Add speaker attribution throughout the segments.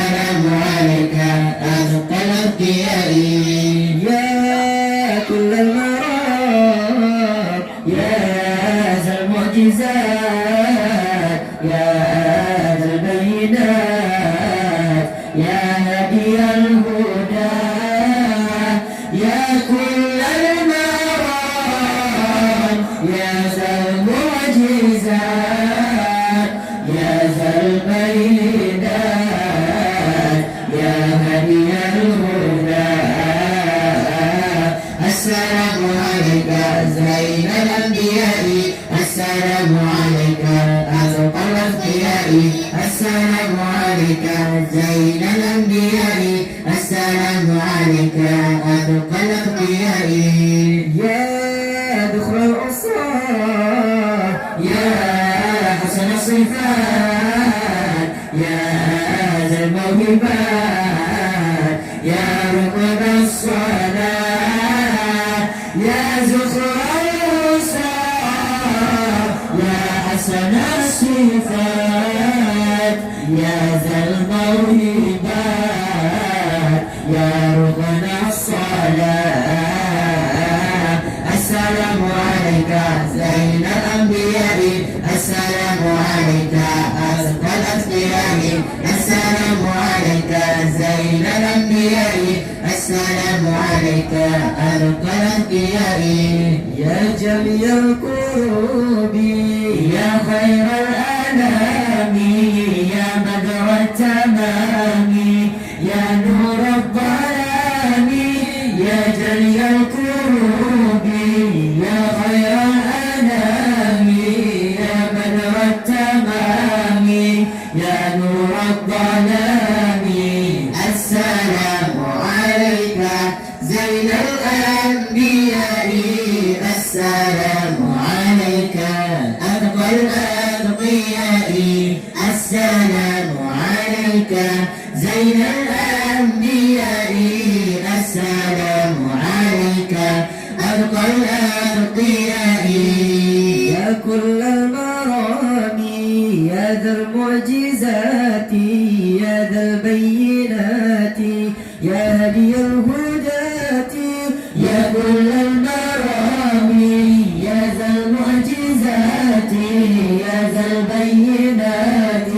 Speaker 1: السلام عليك أزكى الأنبياء. يا كل المراد يا ذا المعجزات يا ذا البينات يا هدي الهدى يا كل المراد يا ذا المعجزات يا ذا البينات يا هدي الهدى. السلام عليك زين الأنبياء السلام عليك أزكى الأنبياء. السلام عليك زين الأنبياء السلام عليك أزكى الأنبياء. يا ذخر الأسرار يا حسن الصفات يا ذا الموهبات يا ركن الصلاة يا زخر الأسرار يا حسن الصفات يا ذا الموهبات يا ركن الصلاة. السلام عليك زين الأنبياء السلام عليك أزكى الأنبياء. السلام عليك زين الأنبياء السلام عليك أزكى الأنبياء. يا جميع الكروب يا خير الأنام يا بدر التمام يا نور الظلام يا جلي الكروب يا خير الأنام يا بدر التمام يا نور الظلام. السلام عليك زين الأنبياء السلام عليك أتقى الأتقياء. السلام عليك زين الأنبياء السلام عليك أتقى الأتقياء. يا كل المرامي يا ذا المعجزات يا ذا البينات يا هدي الهداة يا كل المرامي يا ذا المعجزات يا ذا البينات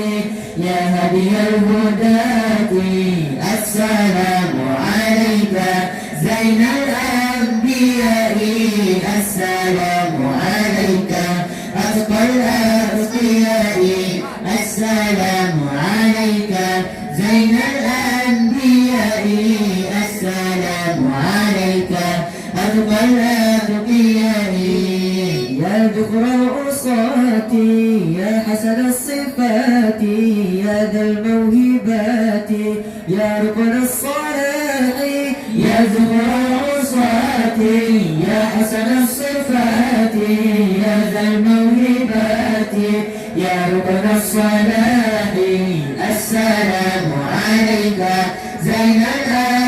Speaker 1: يا هدي الهداة. السلام عليك زين الأنبياء السلام عليك أتقى الأتقياء. السلام عليك زين الأنبياء السلام عليك أتقى الأتقياء. يا ذكر الأصوات يا حسن الصفات يا ذا الموهبات يا ركن الصلاح يا ذكر الأصوات يا حسن الصفات يا ذا الموهبات يا ركن الصلاح. السلام عليك زين الأنبياء